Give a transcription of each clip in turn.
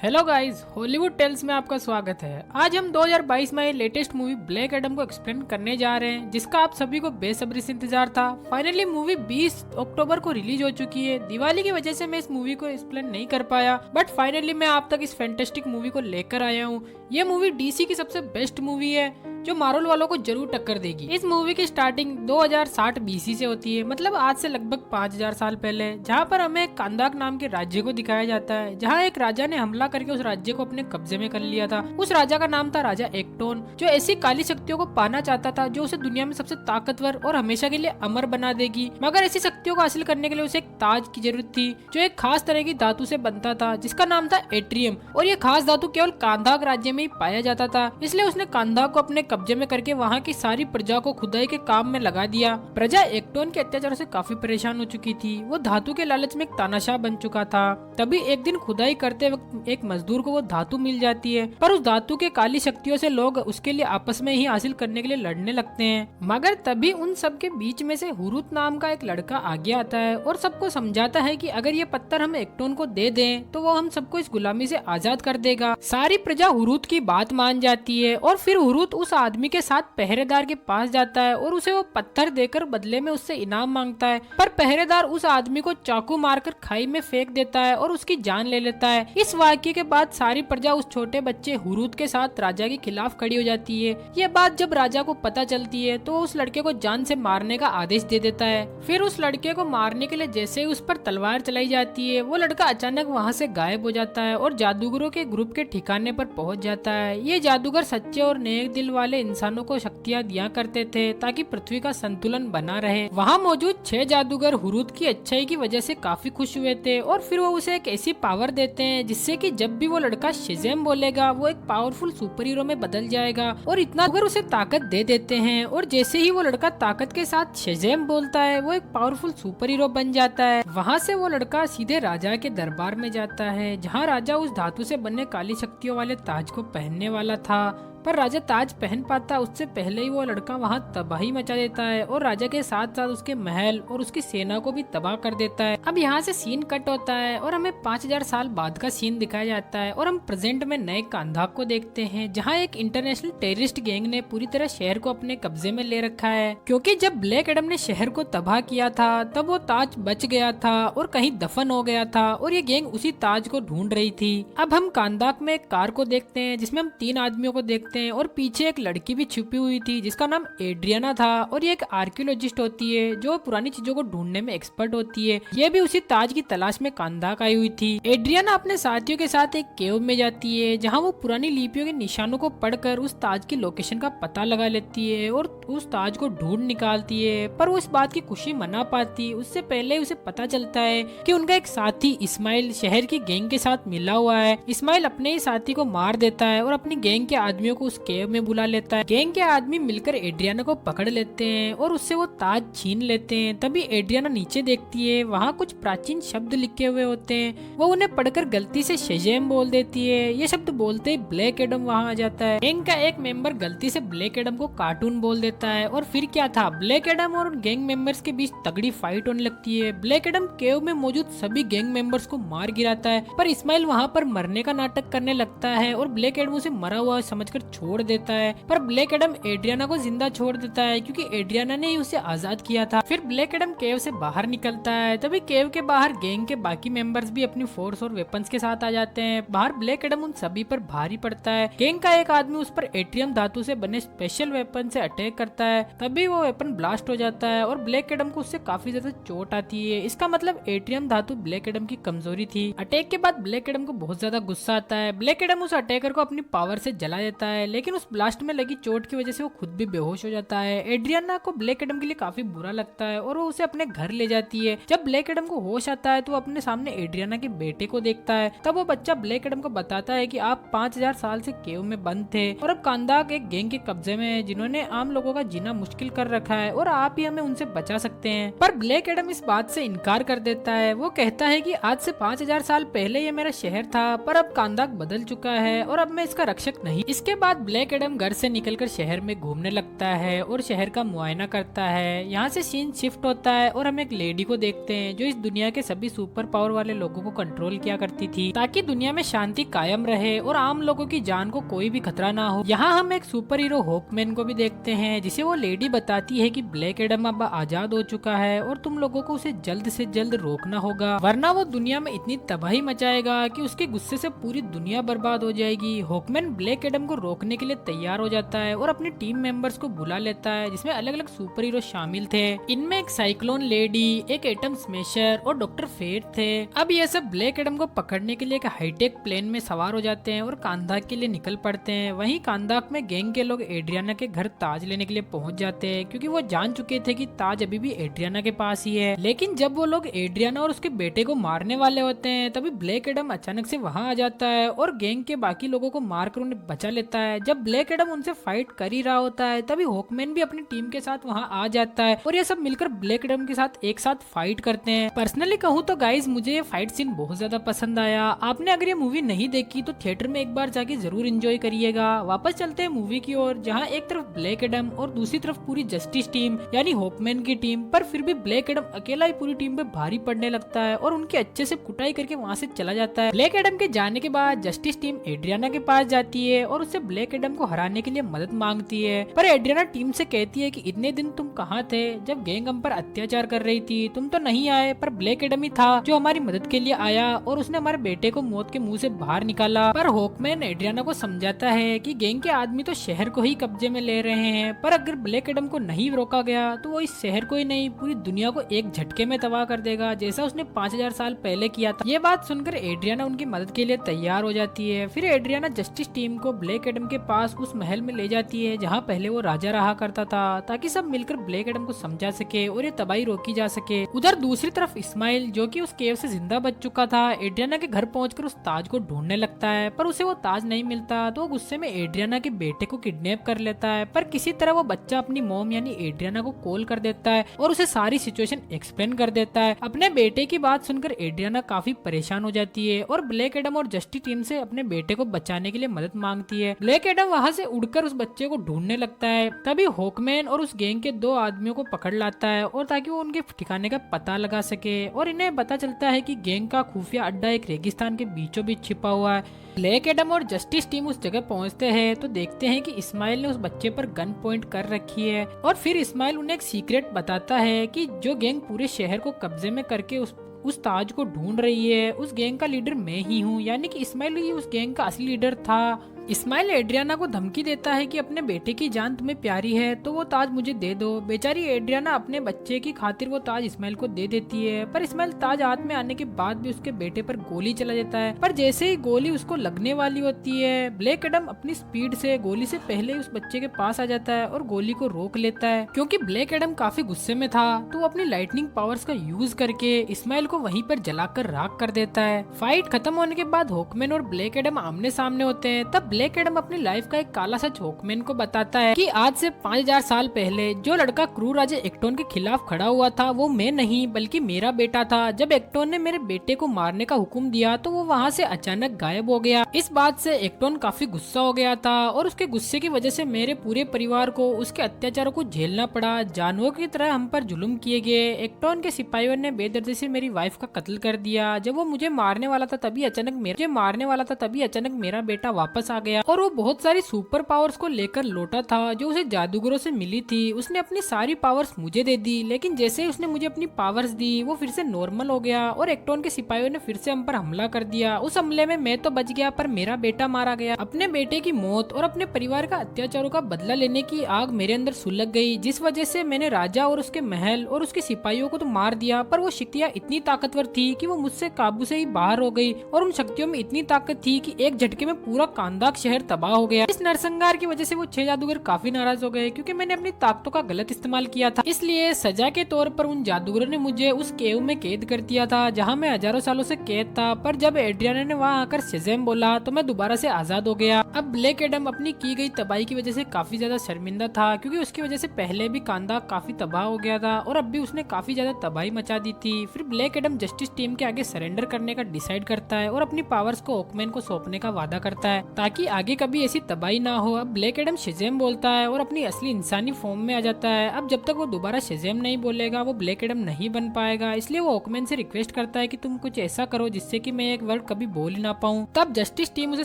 Hello guys, Hollywood tales में आपका स्वागत है। आज हम 2022 में लेटेस्ट मूवी ब्लैक एडम को एक्सप्लेन करने जा रहे हैं, जिसका आप सभी को बेसब्री से इंतजार था। फाइनली मूवी 20 अक्टूबर को रिलीज हो चुकी है। दिवाली की वजह से मैं इस मूवी को एक्सप्लेन नहीं कर पाया, बट फाइनली मैं आप तक इस फैंटास्टिक मूवी को लेकर आया हूँ। ये मूवी डीसी की सबसे बेस्ट मूवी है जो मार्वल वालों को जरूर टक्कर देगी। इस मूवी की स्टार्टिंग 2060 बीसी से होती है, मतलब आज से लगभग 5000 साल पहले, जहाँ पर हमें कांदाक नाम के राज्य को दिखाया जाता है, जहाँ एक राजा ने हमला करके उस राज्य को अपने कब्जे में कर लिया था। उस राजा का नाम था राजा एक्टोन, जो ऐसी काली शक्तियों को पाना चाहता था जो उसे दुनिया में सबसे ताकतवर और हमेशा के लिए अमर बना देगी। मगर ऐसी शक्तियों को हासिल करने के लिए उसे एक ताज की जरूरत थी, जो एक खास तरह की धातु से बनता था, जिसका नाम था एट्रियम। और ये खास धातु केवल कांदाक राज्य में ही पाया जाता था, इसलिए उसने कांदाक को अपने कब्जे में करके वहाँ की सारी प्रजा को खुदाई के काम में लगा दिया। प्रजा एक्टोन के अत्याचार से काफी परेशान हो चुकी थी। वो धातु के लालच में एक तानाशाह बन चुका था। तभी एक दिन खुदाई करते वक्त एक मजदूर को वो धातु मिल जाती है, पर उस धातु के काली शक्तियों से लोग उसके लिए आपस में ही हासिल करने के लिए लड़ने लगते हैं। मगर तभी उन सब के बीच में से हुरुत नाम का एक लड़का आगे आता है और सबको समझाता है कि अगर ये पत्थर हम एक्टोन को दे दें तो वो हम सबको इस गुलामी से आजाद कर देगा। सारी प्रजा हुरुत की बात मान जाती है और फिर हुरुत उस आदमी के साथ पहरेदार के पास जाता है और उसे वो पत्थर देकर बदले में उससे इनाम मांगता है। पर पहरेदार उस आदमी को चाकू मारकर खाई में फेंक देता है और उसकी जान ले लेता है। इस वाक्य के बाद सारी प्रजा उस छोटे बच्चे हुरुत के साथ राजा के खिलाफ खड़ी हो जाती है। ये बात जब राजा को पता चलती है तो उस लड़के को जान से मारने का आदेश दे देता है। फिर उस लड़के को मारने के लिए जैसे ही उस पर तलवार चलाई जाती है, वो लड़का अचानक वहाँ से गायब हो जाता है और जादूगरों के ग्रुप के ठिकाने पर पहुँच जाता है। ये जादूगर सच्चे और नेक दिल वाले इंसानों को शक्तियाँ दिया करते थे ताकि पृथ्वी का संतुलन बना रहे। वहाँ मौजूद 6 जादूगर हुरुत की अच्छाई की वजह से काफी खुश हुए थे और फिर वो उसे एक ऐसी पावर देते हैं जिससे कि जब भी वो लड़का शेज़ैम बोलेगा वो एक पावरफुल सुपर हीरो में बदल जाएगा। और इतना अगर उसे ताकत दे देते हैं और जैसे ही वो लड़का ताकत के साथ शेज़ैम बोलता है वो एक पावरफुल सुपर हीरो बन जाता है। वहाँ से वो लड़का सीधे राजा के दरबार में जाता है, जहाँ राजा उस धातु से बने काली शक्तियों वाले ताज को पहनने वाला था। पर राजा ताज पहन पाता उससे पहले ही वो लड़का वहाँ तबाही मचा देता है और राजा के साथ साथ उसके महल और उसकी सेना को भी तबाह कर देता है। अब यहाँ से सीन कट होता है और हमें 5000 साल बाद का सीन दिखाया जाता है और हम प्रेजेंट में नए कांदाक को देखते हैं, जहाँ एक इंटरनेशनल टेररिस्ट गैंग ने पूरी तरह शहर को अपने कब्जे में ले रखा है। क्योंकि जब ब्लैक एडम ने शहर को तबाह किया था तब वो ताज बच गया था और कहीं दफन हो गया था और ये गैंग उसी ताज को ढूंढ रही थी। अब हम कांदाक में एक कार को देखते हैं जिसमें हम 3 आदमियों को देखते हैं और पीछे एक लड़की भी छुपी हुई थी जिसका नाम एड्रियाना था और ये एक आर्कियोलॉजिस्ट होती है जो पुरानी चीजों को ढूंढने में एक्सपर्ट होती है। ये भी उसी ताज की तलाश में कांदाक आई हुई थी। एड्रियाना अपने साथियों के साथ एक केव में जाती है जहाँ वो पुरानी लिपियों के निशानों को पढ़कर उस ताज की लोकेशन का पता लगा लेती है और उस ताज को ढूंढ निकालती है। पर वो इस बात की खुशी मना पाती उससे पहले उसे पता चलता है कि उनका एक साथी इस्माइल शहर की गैंग के साथ मिला हुआ है। इस्माइल अपने ही साथी को मार देता है और अपनी गैंग के आदमियों को उस केव में बुला लेता है। गैंग के आदमी मिलकर एड्रियाना को पकड़ लेते हैं और उससे वो ताज छीन लेते हैं। तभी एड्रियाना नीचे देखती है, वहाँ कुछ प्राचीन शब्द लिखे हुए होते हैं। वो उन्हें पढ़कर गलती से शेज़ैम बोल देती है। ये शब्द बोलते ही ब्लैक एडम वहाँ आ जाता है। गैंग का एक मेंबर गलती से ब्लैक एडम को कार्टून बोल देता है और फिर क्या था, ब्लैक एडम और गैंग मेंबर्स के बीच तगड़ी फाइट होने लगती है। ब्लैक एडम केव में मौजूद सभी गैंग मेंबर्स को मार गिराता है, पर इस्माइल वहाँ पर मरने का नाटक करने लगता है और ब्लैक एडम उसे मरा हुआ समझकर छोड़ देता है। पर ब्लैक एडम एड्रियाना को जिंदा छोड़ देता है क्योंकि एड्रियाना ने ही उसे आजाद किया था। फिर ब्लैक एडम केव से बाहर निकलता है। तभी केव के बाहर गैंग के बाकी मेंबर्स भी अपनी फोर्स और वेपन्स के साथ आ जाते हैं। बाहर ब्लैक एडम उन सभी पर भारी पड़ता है। गैंग का एक आदमी उस पर एट्रियम धातु से बने स्पेशल वेपन से अटैक करता है। तभी वो वेपन ब्लास्ट हो जाता है और ब्लैक एडम को उससे काफी ज्यादा चोट आती है। इसका मतलब एट्रियम धातु ब्लैक एडम की कमजोरी थी। अटैक के बाद ब्लैक एडम को बहुत ज्यादा गुस्सा आता है। ब्लैक एडम उस अटैकर को अपनी पावर से जला देता है, लेकिन उस ब्लास्ट में लगी चोट की वजह से वो खुद भी बेहोश हो जाता है। एड्रियाना को ब्लैक एडम के लिए काफी बुरा लगता है और वो उसे अपने घर ले जाती है। जब ब्लैक एडम को होश आता है तो वो अपने सामने एड्रियाना के बेटे को देखता है। तब वो बच्चा ब्लैक एडम को बताता है कि आप 5000 साल से केव में बंद थे और अब कांदाक एक गैंग के कब्जे में है जिन्होंने आम लोगों का जीना मुश्किल कर रखा है और आप ही हमें उनसे बचा सकते हैं। पर ब्लैक एडम इस बात से इनकार कर देता है। वो कहता है कि आज से 5000 साल पहले ये मेरा शहर था, पर अब कांदाक बदल चुका है और अब मैं इसका रक्षक नहीं। इसके बाद बाद ब्लैक एडम घर से निकलकर शहर में घूमने लगता है और शहर का मुआयना करता है। यहाँ से सीन शिफ्ट होता है और हम एक लेडी को देखते हैं जो इस दुनिया के सभी सुपर पावर वाले लोगों को कंट्रोल किया करती थी ताकि दुनिया में शांति कायम रहे और आम लोगों की जान को कोई भी खतरा ना हो। यहाँ हम एक सुपर हीरो हॉकमैन को भी देखते हैं जिसे वो लेडी बताती है कि ब्लैक एडम अब आजाद हो चुका है और तुम लोगों को उसे जल्द से जल्द रोकना होगा, वरना वो दुनिया में इतनी तबाही मचाएगा कि उसके गुस्से से पूरी दुनिया बर्बाद हो जाएगी। हॉकमैन ब्लैक एडम को रोकने के लिए तैयार हो जाता है और अपने टीम मेंबर्स को बुला लेता है जिसमें अलग अलग सुपर हीरो शामिल थे। इनमें एक साइक्लोन लेडी, एक एटम स्मैशर और डॉक्टर फेट थे। अब ये सब ब्लैक एडम को पकड़ने के लिए एक हाईटेक प्लेन में सवार हो जाते हैं और कांदाक के लिए निकल पड़ते हैं। वहीं कांदाक में गैंग के लोग एड्रियाना के घर ताज लेने के लिए पहुंच जाते हैं क्योंकि वो जान चुके थे कि ताज अभी भी एड्रियाना के पास ही है। लेकिन जब वो लोग एड्रियाना और उसके बेटे को मारने वाले होते हैं तभी ब्लैक एडम अचानक से वहां आ जाता है और गैंग के बाकी लोगों को मारकर उन्हें बचा लेता है। जब ब्लैक एडम उनसे फाइट कर ही रहा होता है तभी हॉकमैन भी अपनी टीम के साथ वहां आ जाता है और ये सब मिलकर ब्लैक एडम के साथ एक साथ फाइट करते हैं। पर्सनली कहूँ तो गाइज मुझे ये फाइट सीन बहुत ज्यादा पसंद आया। आपने अगर ये मूवी नहीं देखी तो थिएटर में एक बार जाके जरूर एंजॉय करिएगा। वापस चलते हैं मूवी की ओर, जहाँ एक तरफ ब्लैक एडम और दूसरी तरफ पूरी जस्टिस टीम यानी हॉकमैन की टीम, पर फिर भी ब्लैक एडम अकेला ही पूरी टीम पे भारी पड़ने लगता है और उनकी अच्छे से कुटाई करके वहाँ से चला जाता है। ब्लैक एडम के जाने के बाद जस्टिस टीम एड्रियाना के पास जाती है और उससे ब्लैक एडम को हराने के लिए मदद मांगती है, पर एड्रियाना टीम से कहती है कि इतने दिन तुम कहाँ थे जब गैंग हम पर अत्याचार कर रही थी, तुम तो नहीं आए, पर ब्लैक एडम ही था जो हमारी मदद के लिए आया और उसने हमारे बेटे को मौत के मुंह से बाहर निकाला। पर हॉकमैन एड्रियाना को समझाता है कि गैंग के आदमी तो शहर को ही कब्जे में ले रहे हैं, पर अगर ब्लैक एडम को नहीं रोका गया तो वो इस शहर को ही नहीं पूरी दुनिया को एक झटके में तबाह कर देगा जैसा उसने 5000 साल पहले किया था। ये बात सुनकर एड्रियाना उनकी मदद के लिए तैयार हो जाती है। फिर एड्रियाना जस्टिस टीम को ब्लैक एडम के पास उस महल में ले जाती है जहाँ पहले वो राजा रहा करता था ताकि सब मिलकर ब्लैक एडम को समझा सके और ये तबाही रोकी जा सके। उधर दूसरी तरफ इस्माइल जो कि उस केव से जिंदा बच चुका था एड्रियाना के घर पहुंचकर उस ताज को ढूंढने लगता है, पर उसे वो ताज नहीं मिलता तो वो गुस्से में एड्रियाना के बेटे को किडनैप कर लेता है। पर किसी तरह वो बच्चा अपनी मॉम यानी एड्रियाना को कॉल कर देता है और उसे सारी सिचुएशन एक्सप्लेन कर देता है। अपने बेटे की बात सुनकर एड्रियाना काफी परेशान हो जाती है और ब्लैक एडम और जस्टिस टीम से अपने बेटे को बचाने के लिए मदद मांगती है। ब्लैक एडम वहाँ से उड़कर उस बच्चे को ढूंढने लगता है। तभी हॉकमैन और उस गैंग के 2 आदमियों को पकड़ लाता है और ताकि वो उनके ठिकाने का पता लगा सके और इन्हें पता चलता है कि गैंग का खुफिया अड्डा एक रेगिस्तान के बीचों बीच छिपा हुआ है। ब्लैक एडम और जस्टिस टीम उस जगह पहुंचते हैं तो देखते हैं कि इस्माइल ने उस बच्चे पर गन पॉइंट कर रखी है और फिर इस्माइल उन्हें एक सीक्रेट बताता है कि जो गैंग पूरे शहर को कब्जे में करके उस ताज को ढूंढ रही है उस गैंग का लीडर मैं ही हूँ, यानी कि इस्माइल ही उस गैंग का असली लीडर था। इस्माइल एड्रियाना को धमकी देता है कि अपने बेटे की जान तुम्हें प्यारी है तो वो ताज मुझे दे दो। बेचारी एड्रियाना अपने बच्चे की खातिर वो ताज इस्माइल को दे देती है, पर इस्माइल ताज हाथ में आने के बाद भी उसके बेटे पर गोली चला देता है। पर जैसे ही गोली उसको लगने वाली होती है ब्लैक एडम अपनी स्पीड से गोली से पहले उस बच्चे के पास आ जाता है और गोली को रोक लेता है। क्योंकि ब्लैक एडम काफी गुस्से में था तो वो अपनी लाइटनिंग पावर्स का यूज करके इस्माइल को वहीं पर जलाकर राख कर देता है। फाइट खत्म होने के बाद हॉकमैन और ब्लैक एडम आमने सामने होते हैं। तब ब्लैक एडम अपनी लाइफ का एक काला सच हॉकमैन को बताता है कि आज से 5000 साल पहले जो लड़का क्रूर राजा एक्टोन के खिलाफ खड़ा हुआ था वो मैं नहीं बल्कि मेरा बेटा था। जब एक्टोन ने मेरे बेटे को मारने का हुक्म दिया तो वो वहाँ से अचानक गायब हो गया। इस बात से एक्टोन काफी गुस्सा हो गया था और उसके गुस्से की वजह से मेरे पूरे परिवार को उसके अत्याचारों को झेलना पड़ा। जानवरों की तरह हम पर जुल्म किए गए। एक्टोन के सिपाहियों ने बेदर्दी से मेरी वाइफ का कत्ल कर दिया। जब वो मुझे मारने वाला था तभी अचानक मेरा बेटा वापस आ गया और वो बहुत सारी सुपर पावर्स को लेकर लौटा था जो उसे जादूगरों से मिली थी। उसने अपनी सारी पावर्स मुझे दे दी, लेकिन जैसे ही उसने मुझे अपनी पावर्स दी वो फिर से नॉर्मल हो गया और एक्टोन के सिपाहियों ने फिर से हम पर हमला कर दिया। उस हमले में मैं तो बच गया पर मेरा बेटा मारा गया। अपने बेटे की मौत और अपने परिवार का अत्याचारों का बदला लेने की आग मेरे अंदर सुलग गई, जिस वजह से मैंने राजा और उसके महल और उसके सिपाहियों को तो मार दिया, पर वो शक्तियाँ इतनी ताकतवर थी कि वो मुझसे काबू से ही बाहर हो गई और उन शक्तियों में इतनी ताकत थी कि एक झटके में पूरा कांदाक शहर तबाह हो गया। इस नरसंहार की वजह से वो 6 जादूगर काफी नाराज हो गए क्योंकि मैंने अपनी ताकतों का गलत इस्तेमाल किया था। इसलिए सजा के तौर पर उन जादूगरों ने मुझे उस केव में कैद कर दिया था जहाँ मैं हजारों सालों से कैद था। पर जब एड्रियाना ने वहाँ आकर शेज़ैम बोला तो मैं दोबारा से आजाद हो गया। अब ब्लैक एडम अपनी की गई तबाही की वजह से काफी ज्यादा शर्मिंदा था क्योंकि उसकी वजह से पहले भी कांदाक काफी तबाह हो गया था और अब भी उसने काफी ज्यादा तबाही मचा दी थी। फिर ब्लैक एडम जस्टिस टीम के आगे सरेंडर करने का डिसाइड करता है और अपनी पावर्स को हॉकमैन को सौंपने का वादा करता है ताकि ताकि आगे कभी ऐसी तबाही ना हो। अब ब्लैक एडम शेज़ैम बोलता है और अपनी असली इंसानी फॉर्म में आ जाता है। अब जब तक वो दोबारा शेज़ैम नहीं बोलेगा वो ब्लैक एडम नहीं बन पाएगा, इसलिए वो हॉकमैन से रिक्वेस्ट करता है कि तुम कुछ ऐसा करो जिससे कि मैं एक वर्ड कभी बोल ही ना पाऊं। तब जस्टिस टीम उसे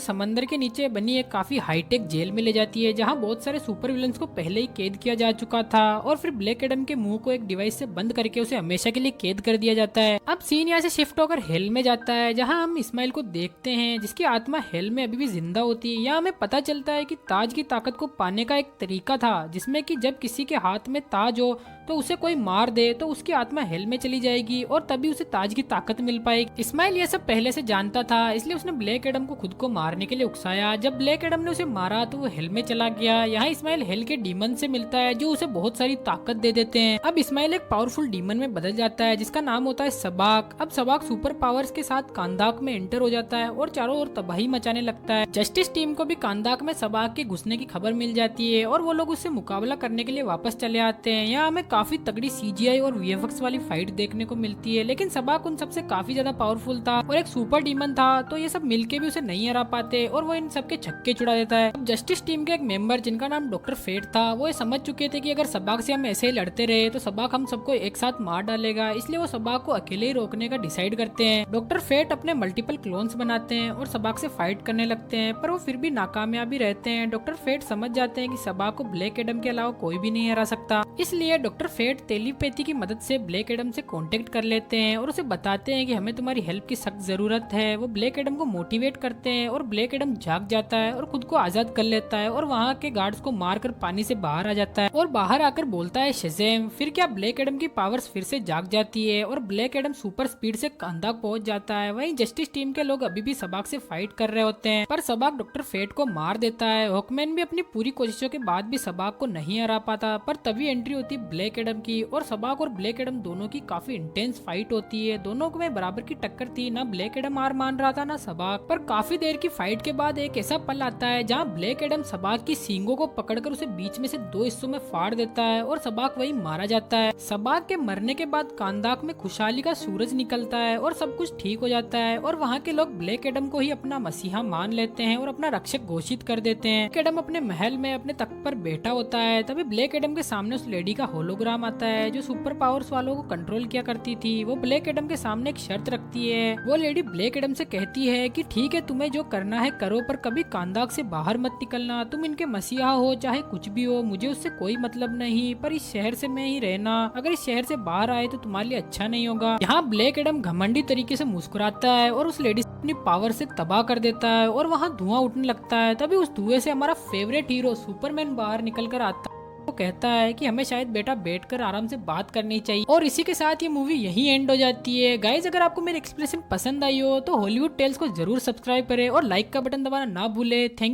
समंदर के नीचे बनी एक काफी हाईटेक जेल में ले जाती है, जहां बहुत सारे सुपर विलन्स को पहले ही कैद किया जा चुका था और फिर ब्लैक एडम के मुंह को एक डिवाइस से बंद करके उसे हमेशा के लिए कैद कर दिया जाता है। अब सीन यहाँ से शिफ्ट होकर हेल में जाता है, जहाँ हम इस्माइल को देखते हैं जिसकी आत्मा हेल में अभी भी जिंदा होती है। यहाँ हमें पता चलता है कि ताज की ताकत को पाने का एक तरीका था, जिसमें कि जब किसी के हाथ में ताज हो तो उसे कोई मार दे तो उसकी आत्मा हेल में चली जाएगी और तभी उसे ताज की ताकत मिल पाएगी। इस्माइल ये सब पहले से जानता था, इसलिए उसने ब्लैक एडम को खुद को मारने के लिए उकसाया। जब ब्लैक एडम ने उसे मारा तो वो हेल में चला गया। यहाँ इस्माइल हेल के डीमन से मिलता है जो उसे बहुत सारी ताकत दे देते हैं। अब इस्माइल एक पावरफुल डीमन में बदल जाता है जिसका नाम होता है सबाक। अब सबाक सुपर पावर्स के साथ कांदाक में एंटर हो जाता है और चारों ओर तबाही मचाने लगता है। जस्टिस टीम को भी कांदाक में सबाक के घुसने की खबर मिल जाती है और वो लोग उससे मुकाबला करने के लिए वापस चले आते हैं। यहाँ हमें काफी तगड़ी CGI और VFX वाली फाइट देखने को मिलती है, लेकिन सबाक उन सबसे काफी ज्यादा पावरफुल था और एक सुपर डीमन था, तो ये सब मिलके भी उसे नहीं हरा पाते और वो इन सबके छक्के छुड़ा देता है। अब जस्टिस टीम के एक मेंबर जिनका नाम डॉक्टर फेट था, वो ये समझ चुके थे कि अगर सबाक से हम ऐसे ही लड़ते रहे तो सबाक हम सबको एक साथ मार डालेगा, इसलिए वो सबाक को अकेले ही रोकने का डिसाइड करते हैं। डॉक्टर फेट अपने मल्टीपल क्लोन्स बनाते हैं और सबाक से फाइट करने लगते हैं, पर वो फिर भी नाकामयाबी रहते हैं। डॉक्टर फेट समझ जाते हैं कि सबाक को ब्लैक एडम के अलावा कोई भी नहीं हरा सकता, इसलिए डॉक्टर फेट टेलीपैथी की मदद से ब्लैक एडम से कांटेक्ट कर लेते हैं और उसे बताते हैं कि हमें तुम्हारी हेल्प की सख्त जरूरत है। वो ब्लैक एडम को मोटिवेट करते हैं और ब्लैक एडम जाग जाता है और खुद को आजाद कर लेता है और वहाँ के गार्ड्स को मारकर पानी से बाहर आ जाता है और बाहर आकर बोलता है शेज़ैम। फिर क्या ब्लैक एडम की पावर्स फिर से जाग जाती है और ब्लैक एडम सुपर स्पीड से कांदाक पहुंच जाता है। वहीं जस्टिस टीम के लोग अभी भी सबाक से फाइट कर रहे होते हैं, पर सबाक डॉक्टर फेट को मार देता है। हॉकमैन भी अपनी पूरी कोशिशों के बाद भी सबाक को नहीं हरा पाता, पर तभी एंट्री होती है ब्लैक एडम की और सबाक और ब्लैक एडम दोनों की काफी इंटेंस फाइट होती है। दोनों में बराबर की टक्कर थी, ना ब्लैक एडम हार मान रहा था ना सबाक। पर काफी देर की फाइट के बाद एक ऐसा पल आता है जहां ब्लैक एडम सबाक की सींगों को पकड़कर उसे बीच में से दो हिस्सों में फाड़ देता है और सबाक वही मारा जाता है। सबाक के मरने के बाद कांदाक में खुशहाली का सूरज निकलता है और सब कुछ ठीक हो जाता है और वहाँ के लोग ब्लैक एडम को ही अपना मसीहा मान लेते हैं और अपना रक्षक घोषित कर देते हैं। ब्लैक एडम अपने महल में अपने तख्त पर बैठा होता है, तभी ब्लैक एडम के सामने उस लेडी का होलोग्राम आता है जो सुपर पावर्स वालों को कंट्रोल किया करती थी। वो ब्लैक एडम के सामने एक शर्त रखती है। वो लेडी ब्लैक एडम से कहती है कि ठीक है, तुम्हें जो करना है करो, पर कभी कांदाक से बाहर मत निकलना। तुम इनके मसीहा हो चाहे कुछ भी हो, मुझे उससे कोई मतलब नहीं, पर इस शहर से मैं ही रहना। अगर इस शहर से बाहर आए तो तुम्हारे लिए अच्छा नहीं होगा। यहाँ ब्लैक एडम घमंडी तरीके से मुस्कुराता है और उस लेडी अपनी पावर से तबाह कर देता है और वहाँ धुआं उठने लगता है। तभी उस धुएं से हमारा फेवरेट हीरो सुपरमैन बाहर निकल कर आता है। वो कहता है कि हमें शायद बेटा बैठकर आराम से बात करनी चाहिए और इसी के साथ ये मूवी यहीं एंड हो जाती है। गाइज, अगर आपको मेरी एक्सप्रेशन पसंद आई हो तो हॉलीवुड टेल्स को जरूर सब्सक्राइब करें और लाइक का बटन दबाना ना भूले। थैंक